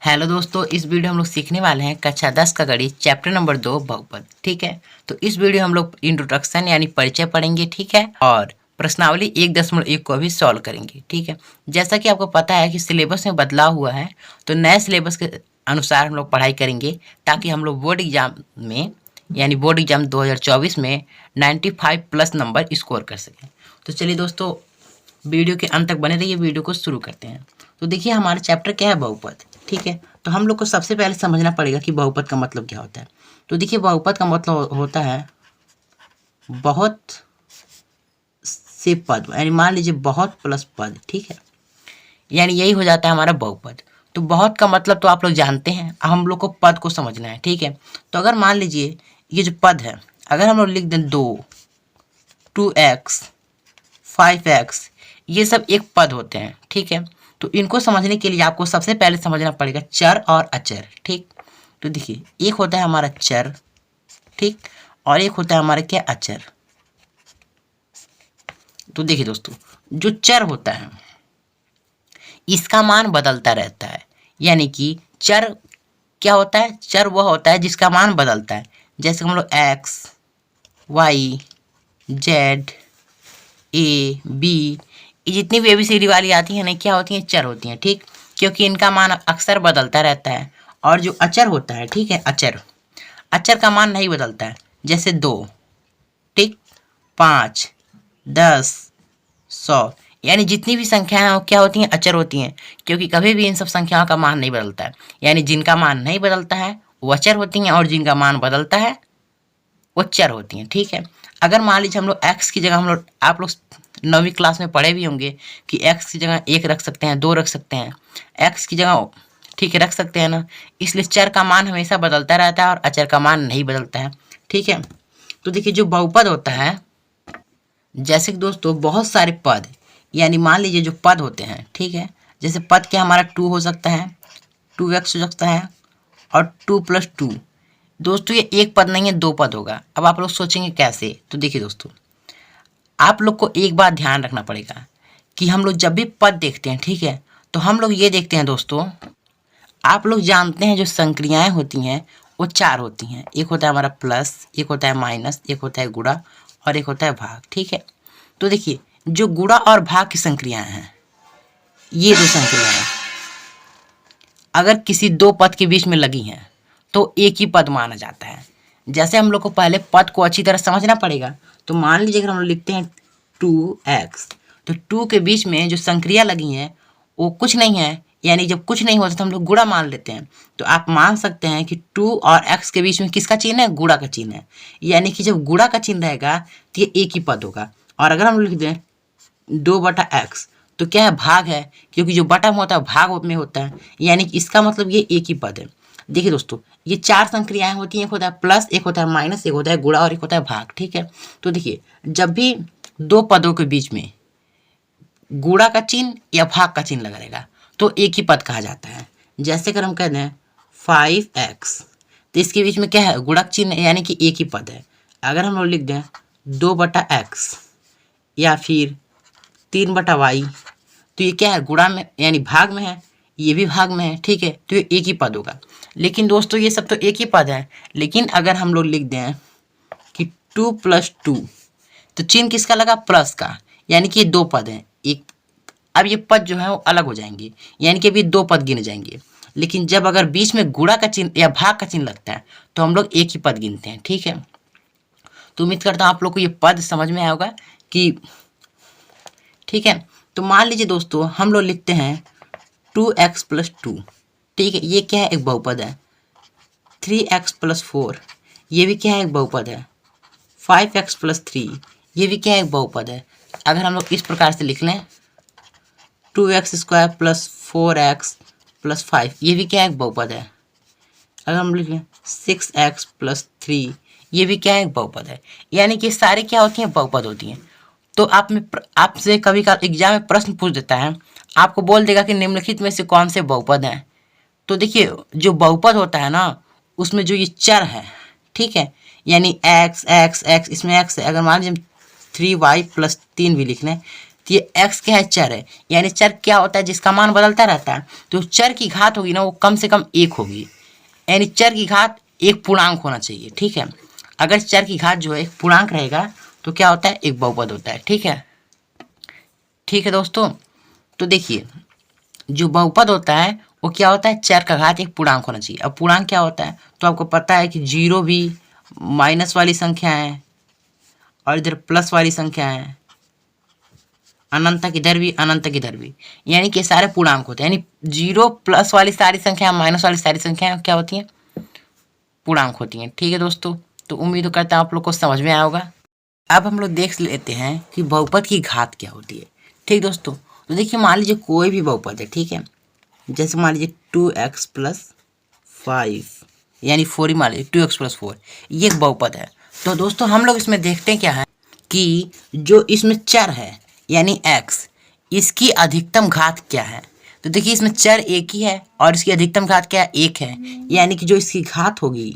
Hello दोस्तों, इस video हम लोग सीखने वाले हैं कक्षा 10 का गणित चैप्टर नंबर 2 बहुपद। ठीक है, तो इस वीडियो हम लोग इंट्रोडक्शन यानी परिचय पढ़ेंगे। ठीक है, और प्रश्नावली 1.1 को भी सॉल्व करेंगे। ठीक है, जैसा कि आपको पता है कि सिलेबस में बदलाव हुआ है, तो नए सिलेबस के अनुसार हम लोग पढ़ाई करेंगे ताकि हम लोग बोर्ड एग्जाम में यानी बोर्ड एग्जाम 2024 में 95 प्लस नंबर स्कोर कर सकें। तो चलिए दोस्तों, वीडियो के अंत तक बने रहिए। वीडियो को शुरू करते हैं। तो देखिए, हमारा चैप्टर क्या है, बहुपद। ठीक है, तो हम लोग को सबसे पहले समझना पड़ेगा कि बहुपद का मतलब क्या होता है। तो देखिए, बहुपद का मतलब होता है बहुत से पद, यानी मान लीजिए बहुत प्लस पद। ठीक है, यानी यही हो जाता है हमारा बहुपद। तो बहुत का मतलब तो आप लोग जानते हैं, अब हम लोग को पद को समझना है। ठीक है, तो अगर मान लीजिए ये जो पद है, अगर हम लोग लिख दें 2x 5x, ये सब एक पद होते हैं। ठीक है, तो इनको समझने के लिए आपको सबसे पहले समझना पड़ेगा चर और अचर। ठीक, तो देखिए, एक होता है हमारा चर, ठीक, और एक होता है हमारा क्या, अचर। तो देखिए दोस्तों, जो चर होता है इसका मान बदलता रहता है। यानी कि चर क्या होता है, चर वह होता है जिसका मान बदलता है। जैसे हम लोग x y z a b, ये जितनी भी ABCD वाली आती हैं ना, क्या होती हैं, चर होती हैं। ठीक, क्योंकि इनका मान अक्सर बदलता रहता है। और जो अचर होता है, ठीक है, अचर, अचर का मान नहीं बदलता है। जैसे 2, ठीक, 5, 10, 100, यानी जितनी भी संख्याएं हैं वो क्या होती हैं, अचर होती हैं, क्योंकि कभी भी इन सब संख्याओं का मान नहीं बदलता है। यानी जिनका मान नहीं बदलता है वो अचर होती हैं, और जिनका मान बदलता है वो चर होती हैं। ठीक है, अगर मान लीजिए हम लोग x की जगह, हम लोग आप लोग 9वीं क्लास में पढ़े भी होंगे कि x की जगह 1 रख सकते हैं, 2 रख सकते हैं, x की जगह, ठीक है, रख सकते हैं ना। इसलिए चर का मान हमेशा बदलता रहता है और अचर का मान नहीं बदलता है। ठीक है, तो देखिए, जो बहुपद होता है, जैसे कि दोस्तों बहुत सारे पद, यानी मान लीजिए जो पद होते हैं, ठीक है, जैसे पद क्या हमारा 2 हो सकता है, 2x हो सकता है, और 2 + 2। दोस्तों ये एक पद नहीं है, 2 पद होगा। अब आप लोग सोचेंगे कैसे, तो देखिए दोस्तों, आप लोग को एक बात ध्यान रखना पड़ेगा कि हम लोग जब भी पद देखते हैं, ठीक है, तो हम लोग ये देखते हैं दोस्तों, आप लोग जानते हैं जो संक्रियाएं होती हैं वो 4 होती हैं। एक होता है हमारा प्लस, एक होता है माइनस, एक होता है गुणा, और एक होता है भाग। ठीक है, तो देखिए, जो गुणा और भाग की संक्रियाएं हैं, ये 2 संक्रियाएं अगर किसी 2 पद के बीच में लगी हैं तो एक ही पद माना जाता है। जैसे हम लोग को पहले पद को अच्छी तरह समझना पड़ेगा। तो मान लीजिए अगर हम लोग लिखते हैं 2x, तो 2 के बीच में जो संक्रिया लगी हैं वो कुछ नहीं है, यानी जब कुछ नहीं होता तो हम लोग गुणा मान लेते हैं। तो आप मान सकते हैं कि 2 और x के बीच में किसका चिन्ह है, गुणा का चिन्ह है। यानी कि जब गुणा का चिन्ह रहेगा तो ये एक ही पद होगा। और अगर हम लिख दें 2/x, तो क्या है, भाग है, क्योंकि जो बटा में होता है भाग में होता है, यानी कि इसका मतलब ये एक ही पद है। देखिए दोस्तों, ये 4 संक्रियाएं होती हैं, एक होता है प्लस, एक होता है माइनस, एक होता है गुणा, और एक होता है भाग। ठीक है, तो देखिए, जब भी 2 पदों के बीच में गुणा का चिन्ह या भाग का चिन्ह लगा रहेगा तो एक ही पद कहा जाता है। जैसे अगर हम कहते हैं 5x, तो इसके बीच में क्या है, गुणा चिन्ह, यानी कि एक ही पद है। अगर हम लोग लिख दें 2/x या फिर 3/y, तो ये क्या है, गुणा में यानी भाग में है, ये भी भाग में है। ठीक है, तो ये एक ही पद होगा। लेकिन दोस्तों ये सब तो एक ही पद है, लेकिन अगर हम लोग लिख दें कि 2 + 2, तो चिन्ह किसका लगा, प्लस का, यानी कि ये 2 पद हैं। एक, अब ये पद जो है वो अलग हो जाएंगे, यानी कि अभी 2 पद गिने जाएंगे। लेकिन जब अगर बीच में गुणा का चिन्ह या भाग का चिन्ह लगता है तो हम लोग एक ही पद गिनते हैं। ठीक है, तो उम्मीद करता हूँ आप लोग को ये पद समझ में आया होगा कि, ठीक है। तो मान लीजिए दोस्तों, हम लोग लिखते हैं 2x + 2, ठीक है, ये क्या है, एक बहुपद है। 3x + 4, ये भी क्या है, एक बहुपद है। 5x + 3, ये भी क्या है, एक बहुपद है। अगर हम लोग इस प्रकार से लिख लें 2x² + 4x + 5, ये भी क्या है, एक बहुपद है। अगर हम लिख लें 6x + 3, ये भी क्या है, एक बहुपद है। यानी कि सारे क्या होती हैं, बहुपद होती हैं। तो आपसे कभी का एग्जाम में प्रश्न पूछ देता है, आपको बोल देगा कि निम्नलिखित में से कौन से बहुपद हैं। तो देखिए, जो बहुपद होता है ना, उसमें जो ये चर है, ठीक है, यानी x x x, इसमें x है। अगर मान लीजिए 3y + 3 भी लिख लें, तो ये x क्या है, चर है, यानी चर क्या होता है जिसका मान बदलता रहता है। तो चर की घात होगी ना वो कम से कम 1 होगी, यानी चर की घात एक पूर्णांक होना चाहिए, ठीक है। अगर चर की घात जो है एक पूर्णांक रहेगा तो क्या होता है, एक बहुपद होता है, ठीक है। ठीक है दोस्तों, तो देखिए जो बहुपद होता है वो क्या होता है, चर का घात एक पूर्णांक होना चाहिए। अब पूर्णांक क्या होता है, तो आपको पता है कि जीरो भी माइनस वाली संख्या है और इधर प्लस वाली संख्या है, अनंत तक इधर भी अनंत तक इधर भी, यानी कि सारे पूर्णांक होते हैं। यानी जीरो प्लस वाली सारी संख्या माइनस वाली सारी संख्याएं क्या होती हैं, पूर्णांक होती हैं, ठीक है दोस्तों। तो उम्मीद करता हूँ आप लोग को समझ में आया होगा। अब हम लोग देख लेते हैं कि बहुपद की घात क्या होती है, ठीक दोस्तों। तो देखिए मान लीजिए कोई भी बहुपद है, ठीक है, जैसे मान लीजिए 2x प्लस 5 यानी 4 ही मान लीजिए 2x प्लस 4, ये एक बहुपद है। तो दोस्तों हम लोग इसमें देखते हैं क्या है कि जो इसमें चर है यानी x, इसकी अधिकतम घात क्या है। तो देखिए इसमें चर एक ही है और इसकी अधिकतम घात क्या है, 1 है, यानी कि जो इसकी घात होगी,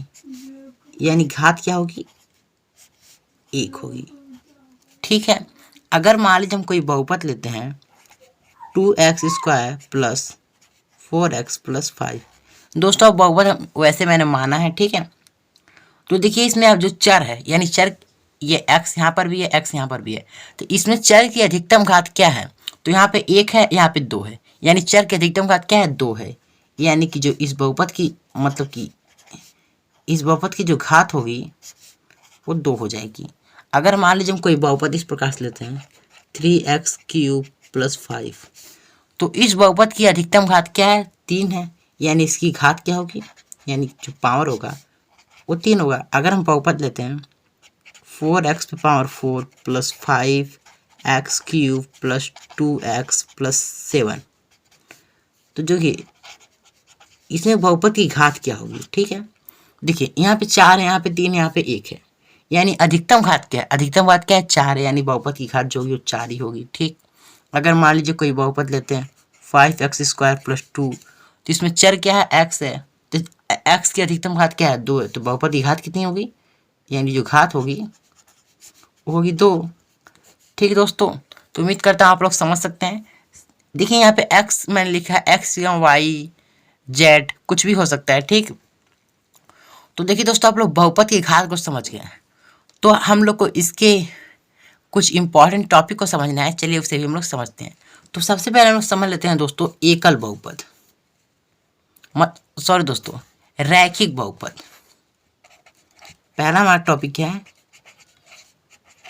यानी घात क्या होगी, 1 होगी, ठीक है। अगर मान लीजिए हम कोई बहुपद लेते हैं 2x square plus 4x plus 5, दोस्तों अब बहुपद वैसे मैंने माना है, ठीक है। तो देखिए इसमें अब जो चर है यानी चर, ये x यहाँ पर भी है, x यहाँ पर भी है, तो इसमें चर की अधिकतम घात क्या है, तो यहाँ पे 1 है, यहाँ पे 2 है, यानी चर की अधिकतम घात क्या है, 2 है, यानी कि जो इस बहुपद की मतलब कि इस बहुपद की जो घात होगी वो 2 हो जाएगी। अगर मान लीजिए हम कोई बहुपद इस प्रकार से लेते हैं 3x क्यूब प्लस 5, तो इस बहुपद की अधिकतम घात क्या है, 3 है, यानी इसकी घात क्या होगी, यानी जो पावर होगा वो 3 होगा। अगर हम बहुपद लेते हैं 4x पे power 4 plus 5x cube plus 2x plus 7, तो जो कि इसमें बहुपद की घात क्या होगी, ठीक है। देखिए यहाँ पे 4 है, यहाँ पे 3 है, यहाँ पे 1 है, यानी अधिकतम घात क्या है, अधिकतम घात क्या है, 4 है, यानी बहुपद की घात जो होगी वो 4 ही होगी, ठीक। अगर मान लीजिए कोई बहुपद लेते हैं 5x स्क्वायर प्लस 2, तो इसमें चर क्या है, x है, तो x की अधिकतम घात क्या है, 2 है, तो बहुपद की घात कितनी होगी, यानी जो घात होगी वो होगी 2, ठीक है दोस्तों। तो उम्मीद करता हूँ आप लोग समझ सकते हैं। देखिए यहाँ पे x मैंने लिखा है, x या y z कुछ भी हो सकता है, ठीक। तो देखिए दोस्तों आप लोग बहुपद की घात को समझ गए, तो हम लोग को इसके कुछ इंपॉर्टेंट टॉपिक को समझना है, चलिए उसे भी हम लोग समझते हैं। तो सबसे पहले हम लोग समझ लेते हैं दोस्तों एकल बहुपद, सॉरी दोस्तों रैखिक बहुपद। पहला हमारा टॉपिक क्या है,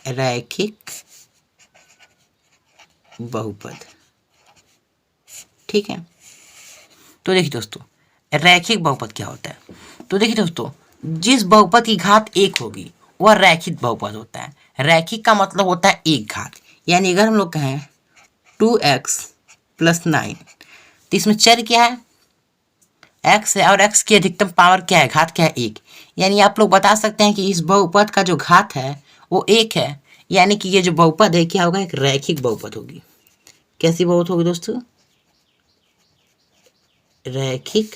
रैखिक बहुपद, ठीक है। तो देखिए दोस्तों रैखिक बहुपद क्या होता है, तो देखिए दोस्तों जिस बहुपद की घात 1 होगी वह रैखिक बहुपद होता है। रैखिक का मतलब होता है एक घात, यानी अगर हम लोग कहें 2x प्लस 9, तो इसमें चर क्या है, x है, और x की अधिकतम पावर क्या है, घात क्या है, 1, यानी आप लोग बता सकते हैं कि इस बहुपद का जो घात है वो 1 है, यानी कि ये जो बहुपद है क्या होगा, एक रैखिक बहुपद होगी। कैसी बहुपद होगी दोस्तों, रैखिक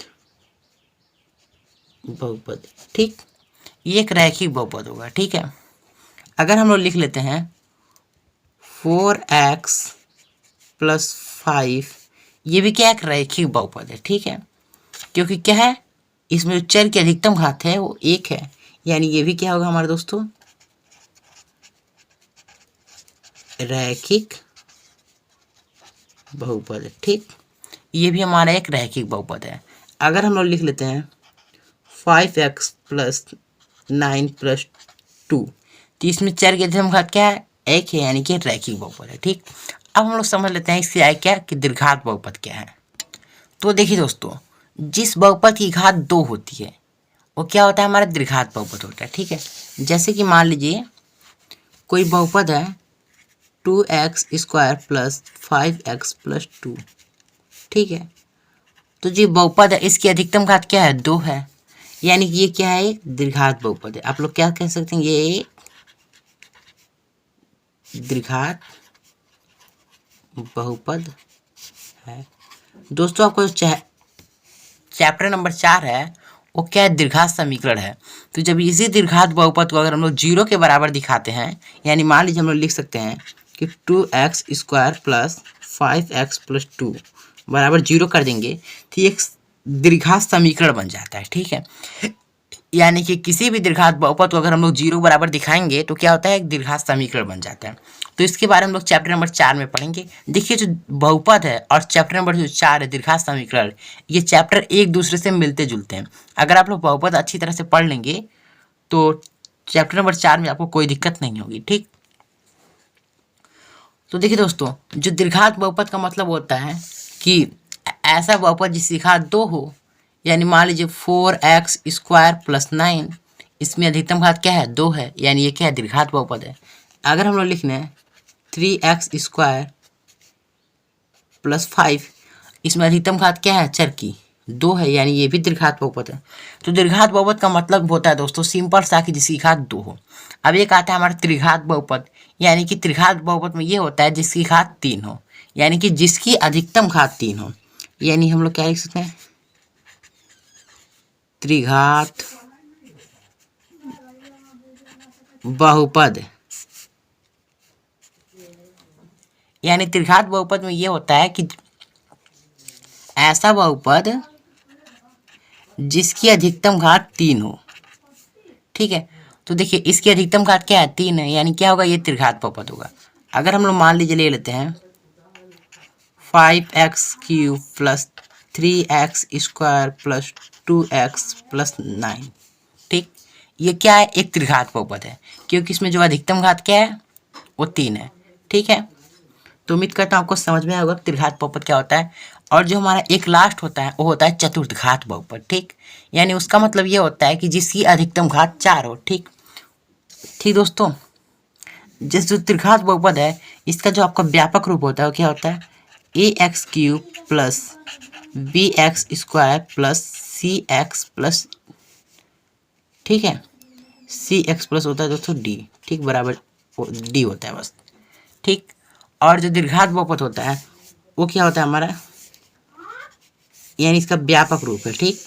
बहुपद, ठीक, ये एक रैखिक बहुपद होगा, ठीक है। अगर हम लोग लिख लेते हैं 4x प्लस 5, ये भी क्या एक रैखिक बहुपद है, ठीक है, क्योंकि क्या है इसमें जो चर की अधिकतम घात है वो 1 है, यानी ये भी क्या होगा हमारे दोस्तों, रैखिक बहुपद, ठीक, ये भी हमारा एक रैखिक बहुपद है। अगर हम लोग लिख लेते हैं 5x प्लस 9 प्लस 2, तो इसमें चर की अधिकतम घात क्या है, 1 है, यानी कि रैखिक बहुपद है, ठीक। अब हम लोग समझ लेते हैं इससे आए क्या कि द्विघात बहुपद क्या है। तो देखिए दोस्तों जिस बहुपद की घात 2 होती है वो क्या होता है, हमारा द्विघात बहुपद होता है, ठीक है। जैसे कि मान लीजिए कोई बहुपद है 2x square plus 5x plus 2, ठीक है। तो जो बहुपद है इसकी अधिकतम घात क्या है, 2 है, यानी कि ये क्या है, एक द्विघात बहुपद है। आप लोग क्या कह सकते हैं, ये द्विघात बहुपद है। दोस्तों आपको चैप्टर नंबर 4 है वो क्या है, द्विघात समीकरण है। तो जब इसी द्विघात बहुपद को अगर हम लोग 0 के बराबर दिखाते हैं, यानी मान लीजिए हम लोग लिख सकते हैं कि 2x² प्लस 5x प्लस 2 बराबर 0 कर देंगे तो एक द्विघात समीकरण बन जाता है। ठीक है, यानी कि किसी भी द्विघात बहुपद को अगर हम लोग 0 बराबर दिखाएंगे तो क्या होता है, एक द्विघात समीकरण बन जाता है। तो इसके बारे में हम लोग चैप्टर नंबर 4 में पढ़ेंगे। देखिए जो बहुपद है और चैप्टर नंबर जो 4 है द्विघात समीकरण, ये चैप्टर एक दूसरे से मिलते जुलते हैं। अगर आप लोग बहुपद अच्छी तरह से पढ़ लेंगे तो चैप्टर नंबर 4 में आपको कोई दिक्कत नहीं होगी। ठीक, तो देखिए दोस्तों, जो द्विघात बहुपद का मतलब होता है कि ऐसा बहुपद जिसकी घात 2 हो, यानी मान लीजिए 4x² प्लस 9, इसमें अधिकतम घात क्या है, 2 है, यानी ये क्या है, द्विघात बहुपद है। अगर हम लोग लिख लें 3x² प्लस 5, इसमें अधिकतम घात क्या है, चर की 2 है, यानी ये भी द्विघात बहुपद है। तो द्विघात बहुपद का मतलब होता है दोस्तों सिंपल सा कि जिसकी घात 2 हो। अब एक आता है हमारा त्रिघात बहुपद, यानी कि त्रिघात बहुपद में ये होता है जिसकी घात 3 हो, यानी कि जिसकी अधिकतम घात 3 हो, यानी हम लोग क्या लिख सकते हैं, त्रिघात बहुपद। यानी त्रिघात बहुपद में ये होता है कि ऐसा बहुपद जिसकी अधिकतम घात 3 हो। ठीक है, तो देखिए इसकी अधिकतम घात क्या है, 3 है, यानी क्या होगा, ये त्रिघात बहुपद होगा। अगर हम लोग मान लीजिए ले लेते हैं 5x³ plus 3x² plus 2x plus 9। ठीक, ये क्या है, एक त्रिघात बहुपद है, क्योंकि इसमें जो अधिकतम घात क्या है, वो 3 है। ठीक है, तो उम्मीद करता हूँ आपको समझ में आएगा त्रिघात बहुपद क्या होता है। और जो हमारा एक लास्ट होता है वो होता है चतुर्थघात बहुपद। ठीक, यानी उसका मतलब ये होता है कि जिसकी अधिकतम घात 4 हो। ठीक ठीक दोस्तों, जिस जो त्रिघात बहुपद है इसका जो आपका व्यापक रूप होता है वो क्या होता है, ax³ plus bx² plus cx plus, ठीक है, cx प्लस होता है दोस्तों d। ठीक, बराबर d होता है बस। ठीक, और जो द्विघात बहुपद होता है वो क्या होता है हमारा, यानी इसका व्यापक रूप है। ठीक,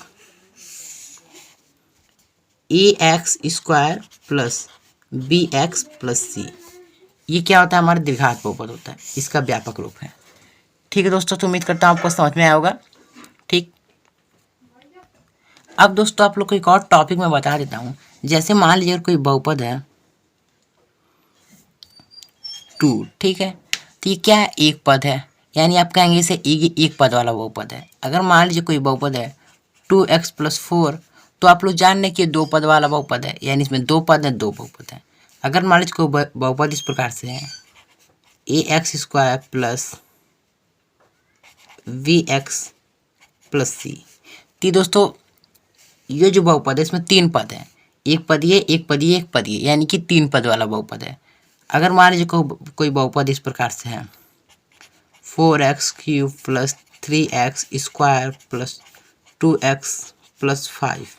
ax² plus bx plus c, ये क्या होता है, हमारा द्विघात बहुपद होता है, इसका व्यापक रूप है। ठीक है दोस्तों, तो उम्मीद करता हूँ आपको समझ में आया होगा। ठीक, अब दोस्तों आप लोग को एक और टॉपिक में बता देता हूँ। जैसे मान लीजिए कोई बहुपद है 2, ठीक है, तो ये क्या है, एक पद है, यानी आप कहेंगे इसे एक पद वाला बहुपद है। अगर मान लीजिए कोई बहुपद है 2x प्लस 4, तो आप लोग जान लें कि 2 पद वाला बहुपद है, यानी इसमें 2 पद है, 2 बहुपद है। अगर मान लीजिए कोई बहुपद इस प्रकार से है ax² plus vx plus c, तो दोस्तों ये जो बहुपद है इसमें 3 पद है, एक पद ये, एक पद ये, एक पद ये, यानी कि 3 पद वाला बहुपद है। अगर मान लीजिए कोई बहुपद इस प्रकार से है 4x³ plus 3x² plus 2x plus 5।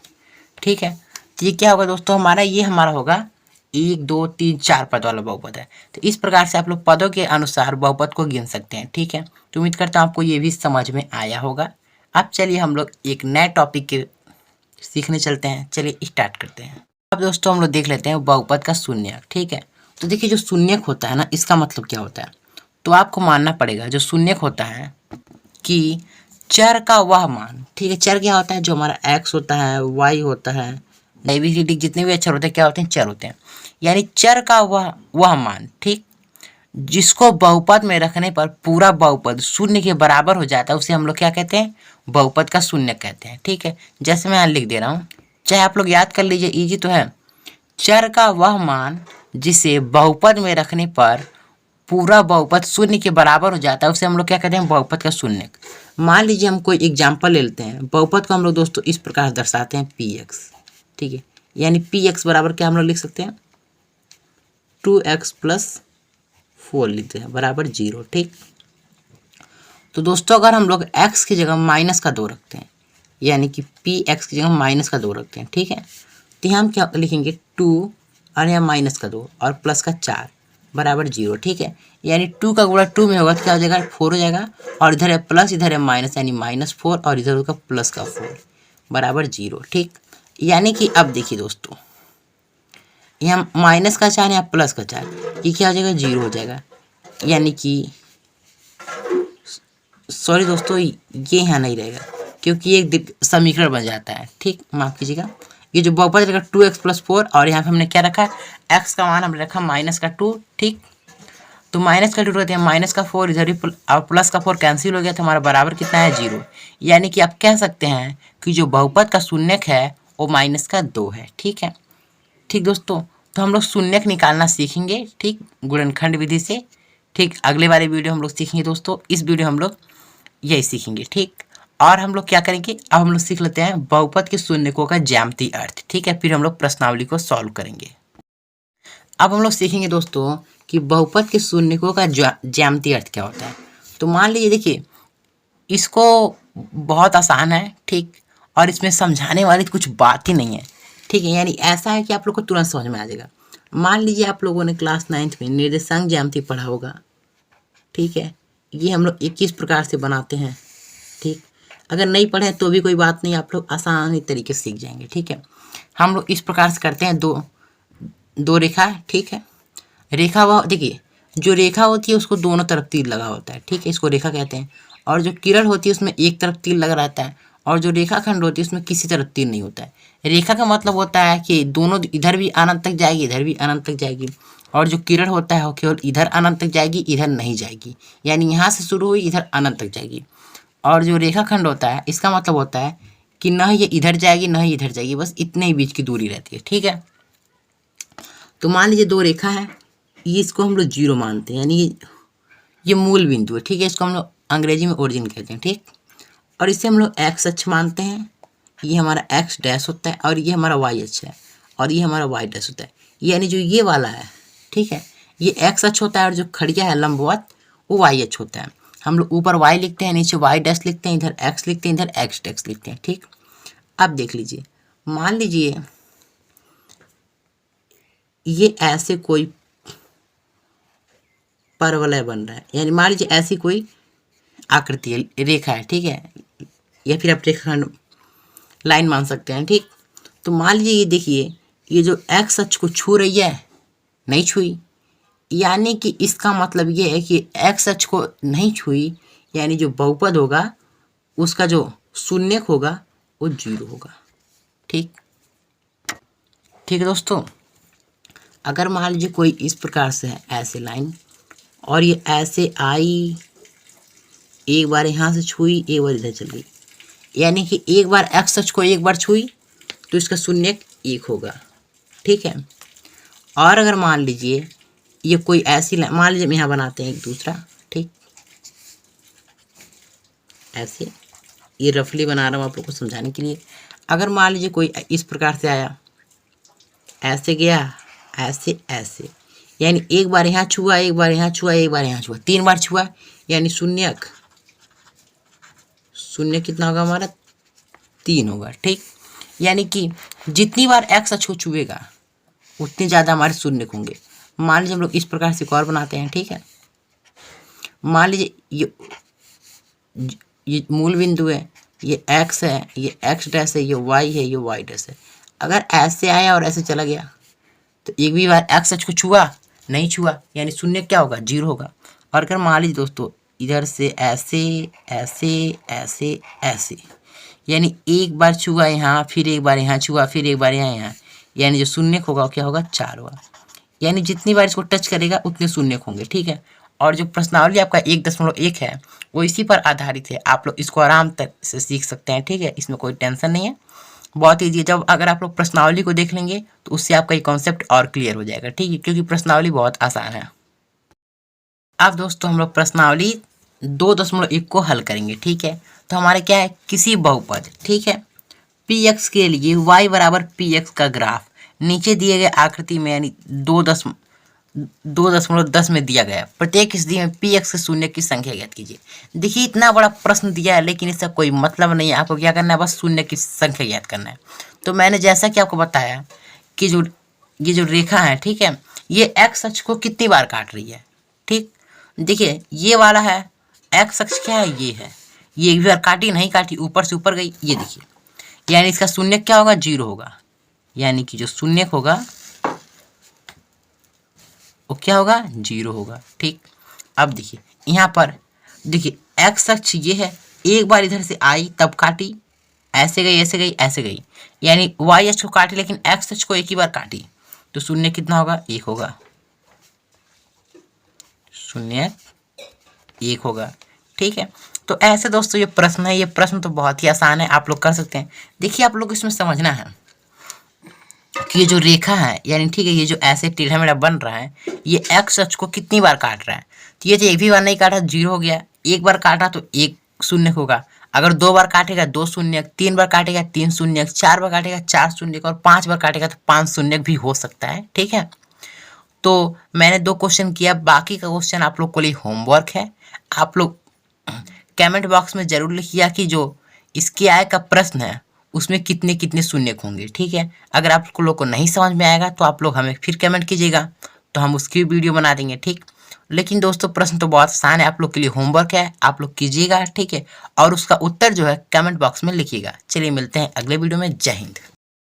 ठीक है, तो ये क्या होगा दोस्तों, हमारा ये हमारा होगा 1 2 3 4 पद वाला बहुपद है। तो इस प्रकार से आप लोग पदों के अनुसार बहुपद को गिन सकते हैं। ठीक है, तो उम्मीद करता हूँ आपको ये भी समझ में आया होगा। अब चलिए हम लोग एक नए टॉपिक के सीखने चलते हैं। चलिए स्टार्ट करते हैं। अब दोस्तों हम लोग देख लेते हैं बहुपद का शून्यक। ठीक है, तो देखिए जो शून्यक होता है ना, इसका मतलब क्या होता है, तो आपको मानना पड़ेगा जो शून्यक होता है कि चर का वह मान, ठीक है, चर क्या होता है, जो हमारा x होता है, y होता है, ABCD जितने भी अक्षर होते हैं क्या होते हैं, चर होते हैं। यानी चर का वह मान, ठीक, जिसको बहुपद में रखने पर पूरा बहुपद शून्य के बराबर हो जाता है, उसे हम लोग क्या कहते हैं, बहुपद का शून्यक कहते हैं। ठीक है, जैसे मैं यहाँ लिख दे रहा हूँ, चाहे आप लोग याद कर लीजिए, इजी तो है। चर का वह मान जिसे बहुपद में रखने पर पूरा बहुपद शून्य के बराबर हो जाता है, उसे हम लोग क्या कहते हैं, बहुपद का शून्यक। मान लीजिए हम कोई एग्जाम्पल ले लेते हैं। बहुपद को हम लोग दोस्तों इस प्रकार दर्शाते हैं px। ठीक है, यानी px बराबर क्या हम लोग लिख सकते हैं, 2x प्लस 4 लिखते हैं बराबर 0। ठीक, तो दोस्तों अगर हम लोग x की जगह माइनस का 2 रखते हैं, यानी कि px की जगह माइनस का 2 रखते हैं, ठीक है, तो यहाँ हम क्या लिखेंगे, 2 और यहाँ माइनस का 2 और प्लस का 4 बराबर 0। ठीक है, यानी 2 का गुणा 2 में होगा तो क्या हो जाएगा, 4 हो जाएगा, और इधर है प्लस, इधर है माइनस, यानी -4 और इधर होगा प्लस का 4 बराबर 0। ठीक, यानी कि अब देखिए दोस्तों, यहाँ माइनस का 4 या प्लस का 4, ये क्या हो जाएगा, 0 हो जाएगा। यानी कि सॉरी दोस्तों, ये यहाँ नहीं रहेगा क्योंकि एक समीकरण बन जाता है। ठीक, माफ कीजिएगा। ये जो बहुपद रहेगा 2x + 4 और यहाँ पे हमने क्या रखा, x का मान हमने रखा -2। ठीक, तो -2 रहते हैं, -4 इधर भी और +4 कैंसिल हो गया तो हमारा बराबर कितना है 0। यानी कि आप कह सकते हैं कि जो बहुपद का शून्यक है वो -2 है। ठीक है, ठीक दोस्तों, तो हम लोग शून्यक निकालना सीखेंगे। ठीक, गुणनखंड विधि से। ठीक, अगले वाले वीडियो हम लोग सीखेंगे दोस्तों। इस वीडियो हम लोग यही सीखेंगे। ठीक, और हम लोग क्या करेंगे, अब हम लोग सीख लेते हैं बहुपद के शून्यकों का ज्यामितीय अर्थ। ठीक है, फिर हम लोग प्रश्नावली को सॉल्व करेंगे। अब हम लोग सीखेंगे दोस्तों कि बहुपद के शून्यकों का ज्यामितीय अर्थ क्या होता है। तो मान लीजिए, देखिए इसको बहुत आसान है। ठीक, और इसमें समझाने वाली कुछ बात ही नहीं है। ठीक है, यानी ऐसा है कि आप लोग को तुरंत समझ में आ जाएगा। मान लीजिए आप लोगों ने क्लास 9th में निर्देशांक ज्यामिति पढ़ा होगा। ठीक है, ये हम लोग 21 प्रकार से बनाते हैं। ठीक, अगर नहीं पढ़े तो भी कोई बात नहीं, आप लोग आसानी तरीके से सीख जाएंगे। ठीक है, हम लोग इस प्रकार से करते हैं। दो रेखा है। ठीक है, रेखा वह देखिए, जो रेखा होती है उसको दोनों तरफ तीर लगा होता है। ठीक है, इसको रेखा कहते हैं। और जो किरण होती है उसमें एक तरफ तीर लगा रहता है, और जो रेखाखंड होती है उसमें किसी तरफ तीर नहीं होता है। रेखा का मतलब होता है कि दोनों, इधर भी अनंत तक जाएगी, इधर भी अनंत तक जाएगी। और जो किरण होता है वो केवल इधर अनंत तक जाएगी, इधर नहीं जाएगी। यानी यहाँ से शुरू हुई, इधर अनंत तक जाएगी। और जो रेखाखंड होता है इसका मतलब होता है कि न ये इधर जाएगी न ही इधर जाएगी, बस इतने ही बीच की दूरी रहती है। ठीक है, तो मान लीजिए दो रेखा है, ये इसको हम लोग 0 मानते हैं, यानी ये मूल बिंदु है। ठीक है, इसको हम लोग अंग्रेजी में ओरिजिन कहते हैं। ठीक, और इसे हम लोग x अक्ष मानते हैं। ये हमारा x डैश होता है और ये हमारा y अक्ष है और ये हमारा y डैश होता है। यानी जो ये वाला है, ठीक है, ये x अक्ष होता है और जो खड़िया है लंबवत वो y अक्ष होता है। हम लोग ऊपर y लिखते हैं, नीचे y डैश लिखते हैं, इधर x लिखते हैं, इधर x डैश लिखते हैं। ठीक, अब देख लीजिए, मान लीजिए ये ऐसे कोई परवलय बन रहा है, यानी मान लीजिए ऐसी कोई आकृति है, रेखा है। ठीक है, या फिर आप रेखाखंड लाइन मान सकते हैं। ठीक, तो मान लीजिए ये देखिए, ये जो x अक्ष को छू रही है, नहीं छुई, यानी कि इसका मतलब ये है कि x अक्ष को नहीं छुई, यानी जो बहुपद होगा उसका जो शून्यक होगा वो 0 होगा। ठीक, ठीक है दोस्तों, अगर मान लीजिए कोई इस प्रकार से है, ऐसे लाइन, और ये ऐसे आई, एक बार यहाँ से छुई, एक बार इधर चल गई, यानी कि एक बार x अक्ष को एक बार छुई तो इसका शून्यक 1 होगा। ठीक है, और अगर मान लीजिए ये कोई ऐसी लाइन, मान लीजिए यहाँ बनाते हैं एक दूसरा। ठीक, ऐसे, ये रफली बना रहा हूँ आप लोग को समझाने के लिए। अगर मान लीजिए कोई इस प्रकार से आया, ऐसे गया, ऐसे ऐसे, यानी एक बार यहाँ छुआ, एक बार यहाँ छुआ, एक बार यहाँ छुआ, 3 बार छुआ, यानी शून्य कितना होगा हमारा, 3 होगा। ठीक, यानी कि जितनी बार x अक्ष को छुएगा उतने ज़्यादा हमारे शून्य होंगे। मान लीजिए हम लोग इस प्रकार से एक और बनाते हैं। ठीक है, मान लीजिए ये मूल बिंदु है, ये x है, ये x डैश है, ये y है, ये y डैश है। अगर ऐसे आया और ऐसे चला गया तो एक भी बार x अक्ष को छुआ, नहीं छुआ, यानी शून्य क्या होगा, 0 होगा। और अगर मान लीजिए दोस्तों इधर से ऐसे ऐसे ऐसे ऐसे, यानी एक बार छुआ यहाँ, फिर एक बार यहाँ छुआ, फिर एक बार यहाँ, यानी जो शून्य होगा वो क्या होगा, 4 होगा। यानी जितनी बार इसको टच करेगा उतने शून्य होंगे। ठीक है, और जो प्रश्नावली आपका 1.1 है वो इसी पर आधारित है। आप लोग इसको आराम से सीख सकते हैं। ठीक है, इसमें कोई टेंशन नहीं है, बहुत ईजी है। जब अगर आप लोग प्रश्नावली को देख लेंगे तो उससे आपका ये कॉन्सेप्ट और क्लियर हो जाएगा। ठीक है, क्योंकि प्रश्नावली बहुत आसान है। अब दोस्तों हम लोग प्रश्नावली 2.1 को हल करेंगे। ठीक है, तो हमारे क्या है, किसी बहुपद, ठीक है, px के लिए y बराबर px का ग्राफ नीचे दिए गए आकृति में यानी 2.10 में दिया गया। प्रत्येक स्थिति में px के शून्य की संख्या ज्ञात कीजिए। देखिए इतना बड़ा प्रश्न दिया है लेकिन इसका कोई मतलब नहीं है। आपको क्या करना है, बस शून्य की संख्या ज्ञात करना है। तो मैंने जैसा कि आपको बताया कि ये जो रेखा है, ठीक है, ये x अक्ष को कितनी बार काट रही है। ठीक, देखिए ये वाला है x अक्ष, क्या है, ये है, ये एक बार काटी नहीं काटी, ऊपर से ऊपर गई, ये देखिए, यानी इसका शून्य क्या होगा, 0 होगा। यानी कि जो शून्य होगा वो क्या होगा, 0 होगा। ठीक, अब देखिए यहाँ पर देखिए एक्स अक्ष ये है, एक बार इधर से आई तब काटी, ऐसे गई ऐसे गई ऐसे गई, यानी वाई अक्ष को काटी लेकिन एक्स अक्ष को एक ही बार काटी, तो शून्य कितना होगा, 1 होगा, शून्य 1 होगा। ठीक है, तो ऐसे दोस्तों ये प्रश्न है, ये प्रश्न तो बहुत ही आसान है, आप लोग कर सकते हैं। देखिए आप लोग इसमें समझना है कि ये जो रेखा है, यानी ठीक है, ये जो ऐसे टेढ़ा मेढ़ा बन रहा है, ये एक्स अक्ष को कितनी बार काट रहा है, तो ये तो एक भी बार नहीं काटा, 0 हो गया, एक बार काटा तो 1 शून्य होगा, अगर 2 बार काटेगा 2 शून्य, 3 बार काटेगा 3 शून्य, 4 बार काटेगा 4 शून्य, और 5 बार काटेगा तो 5 शून्य भी हो सकता है। ठीक है, तो मैंने 2 क्वेश्चन किया, बाकी का क्वेश्चन आप लोग के लिए होमवर्क है। आप लोग कमेंट बॉक्स में जरूर लिखिएगा कि जो इसके आय का प्रश्न है उसमें कितने कितने शून्य होंगे। ठीक है, अगर आप लोग को नहीं समझ में आएगा तो आप लोग हमें फिर कमेंट कीजिएगा, तो हम उसकी वीडियो बना देंगे। ठीक, लेकिन दोस्तों प्रश्न तो बहुत आसान है, आप लोग के लिए होमवर्क है, आप लोग कीजिएगा। ठीक है, और उसका उत्तर जो है कमेंट बॉक्स में लिखिएगा। चलिए मिलते हैं अगले वीडियो में। जय हिंद।